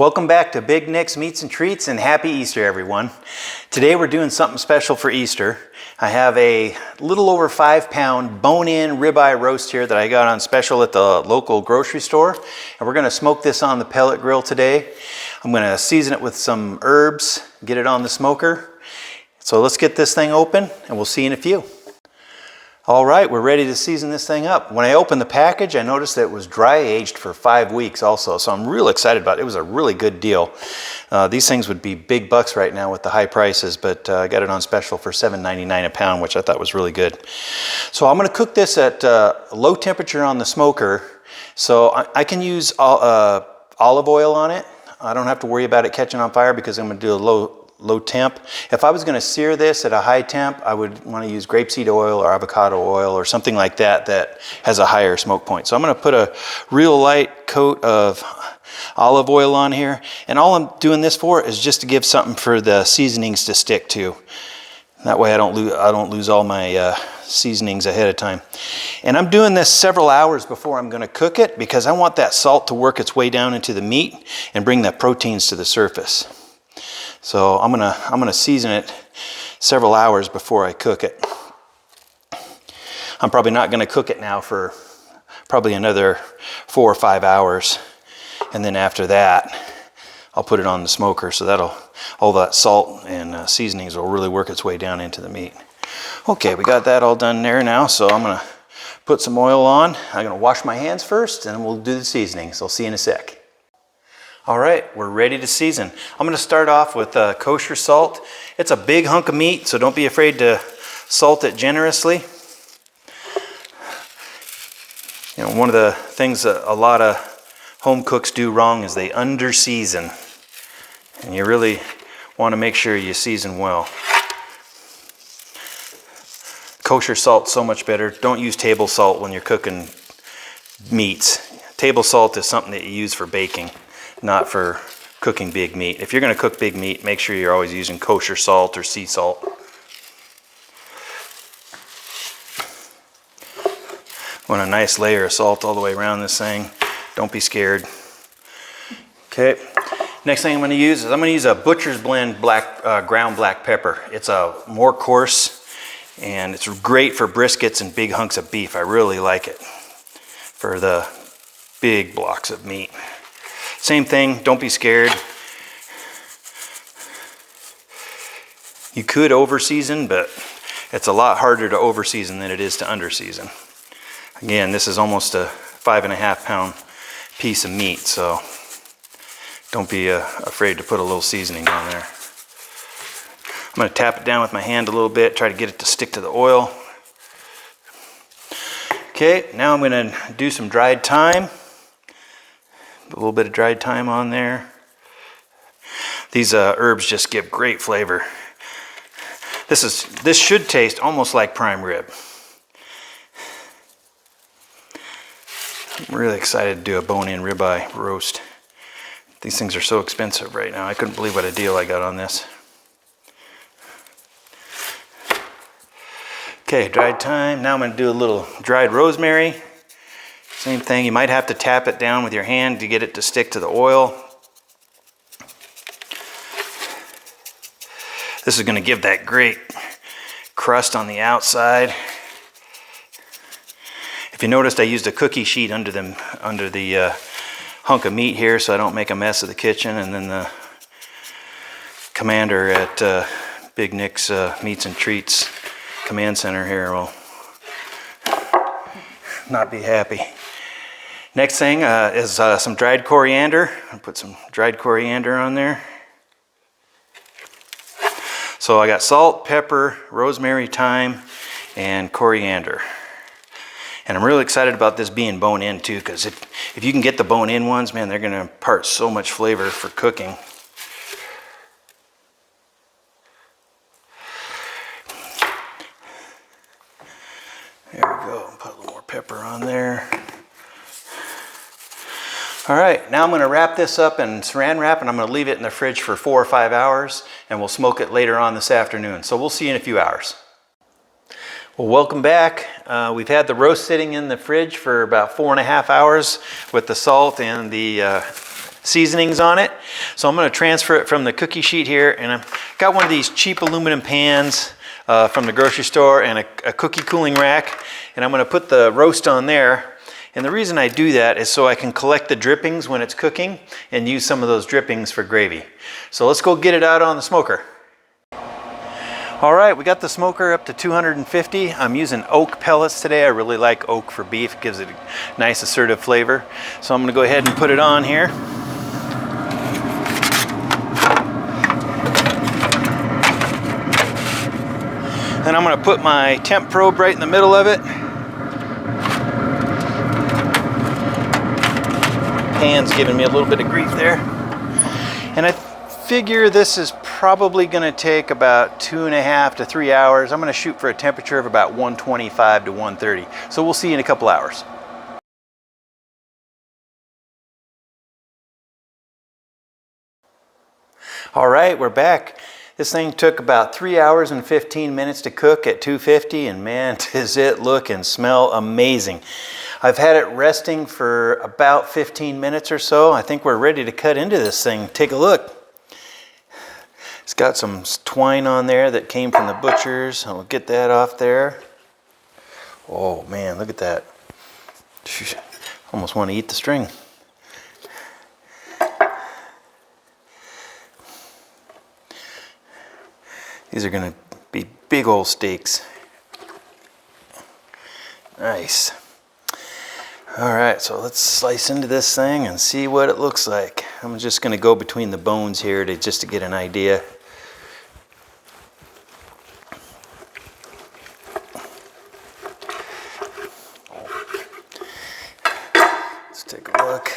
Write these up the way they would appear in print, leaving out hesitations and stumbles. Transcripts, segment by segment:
Welcome back to Big Nick's Meats and Treats, and happy Easter, everyone. Today we're doing something special for Easter. I have a little over 5-pound bone-in ribeye roast here that I got on special at the local grocery store. And we're gonna smoke this on the pellet grill today. I'm gonna season it with some herbs, get it on the smoker. So let's get this thing open and we'll see you in a few. All right, we're ready to season this thing up. When I opened the package, I noticed that it was dry aged for 5 weeks also, so I'm real excited about it. It was a really good deal. These things would be big bucks right now with the high prices, but I got it on special for $7.99 a pound, which I thought was really good. So I'm gonna cook this at low temperature on the smoker. So I can use olive oil on it. I don't have to worry about it catching on fire because I'm gonna do a low temp. If I was going to sear this at a high temp, I would want to use grapeseed oil or avocado oil or something like that that has a higher smoke point. So I'm going to put a real light coat of olive oil on here, and all I'm doing this for is just to give something for the seasonings to stick to. That way I don't lose all my seasonings ahead of time. And I'm doing this several hours before I'm going to cook it because I want that salt to work its way down into the meat and bring the proteins to the surface. So I'm gonna season it several hours before I cook it. I'm probably not gonna cook it now for probably another 4 or 5 hours. And then after that, I'll put it on the smoker so all that salt and seasonings will really work its way down into the meat. Okay, we got that all done there now. So I'm gonna put some oil on. I'm gonna wash my hands first and then we'll do the seasoning. So I'll see you in a sec. All right, we're ready to season. I'm gonna start off with kosher salt. It's a big hunk of meat, so don't be afraid to salt it generously. You know, one of the things that a lot of home cooks do wrong is they under-season. And you really wanna make sure you season well. Kosher salt's so much better. Don't use table salt when you're cooking meats. Table salt is something that you use for baking, not for cooking big meat. If you're gonna cook big meat, make sure you're always using kosher salt or sea salt. Want a nice layer of salt all the way around this thing. Don't be scared. Okay, next thing I'm gonna use is a Butcher's Blend ground black pepper. It's a more coarse and it's great for briskets and big hunks of beef. I really like it for the big blocks of meat. Same thing, don't be scared. You could over-season, but it's a lot harder to over-season than it is to under-season. Again, this is almost a 5.5 pound piece of meat, so don't be afraid to put a little seasoning on there. I'm gonna tap it down with my hand a little bit, try to get it to stick to the oil. Okay, now I'm gonna do some dried thyme. A little bit of dried thyme on there. These herbs just give great flavor. This should taste almost like prime rib. I'm really excited to do a bone-in ribeye roast. These things are so expensive right now. I couldn't believe what a deal I got on this. Okay, dried thyme. Now I'm going to do a little dried rosemary. Same thing, you might have to tap it down with your hand to get it to stick to the oil. This is gonna give that great crust on the outside. If you noticed, I used a cookie sheet under the hunk of meat here so I don't make a mess of the kitchen, and then the commander at Big Nick's Meats and Treats Command Center here will not be happy. Next thing is some dried coriander. I'll put some dried coriander on there. So I got salt, pepper, rosemary, thyme, and coriander. And I'm really excited about this being bone-in too, because if you can get the bone-in ones, man, they're gonna impart so much flavor for cooking. There we go, put a little more pepper on there. All right, now I'm gonna wrap this up in saran wrap and I'm gonna leave it in the fridge for 4 or 5 hours and we'll smoke it later on this afternoon. So we'll see you in a few hours. Well, welcome back. We've had the roast sitting in the fridge for about 4.5 hours with the salt and the seasonings on it. So I'm going to transfer it from the cookie sheet here, and I've got one of these cheap aluminum pans from the grocery store and a cookie cooling rack, and I'm going to put the roast on there. And the reason I do that is so I can collect the drippings when it's cooking and use some of those drippings for gravy. So let's go get it out on the smoker. All right, we got the smoker up to 250. I'm using oak pellets today. I really like oak for beef. It gives it a nice assertive flavor. So I'm gonna go ahead and put it on here. Then I'm gonna put my temp probe right in the middle of it. Pan's giving me a little bit of grief there. And I figure this is probably gonna take about 2.5 to 3 hours. I'm gonna shoot for a temperature of about 125 to 130. So we'll see you in a couple hours. All right, we're back. This thing took about 3 hours and 15 minutes to cook at 250, and man, does it look and smell amazing. I've had it resting for about 15 minutes or so. I think we're ready to cut into this thing. Take a look. It's got some twine on there that came from the butcher's. I'll get that off there. Oh man, look at that. Almost want to eat the string. These are going to be big old steaks. Nice. All right, so let's slice into this thing and see what it looks like. I'm just going to go between the bones here just to get an idea. Let's take a look.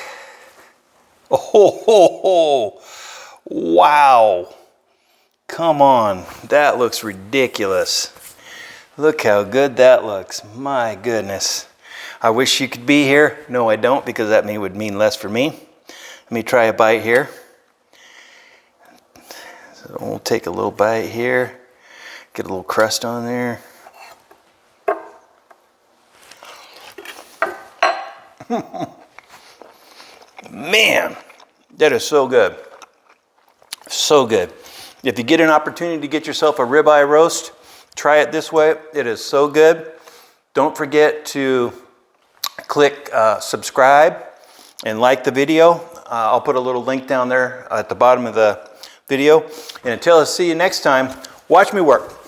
Oh, wow. Come on, that looks ridiculous. Look how good that looks. My goodness. I wish you could be here. No, I don't, because that would mean less for me. Let me try a bite here. So we'll take a little bite here. Get a little crust on there. Man, that is so good. So good. If you get an opportunity to get yourself a ribeye roast, try it this way. It is so good. Don't forget to click subscribe and like the video. I'll put a little link down there at the bottom of the video. And until I see you next time, watch me work.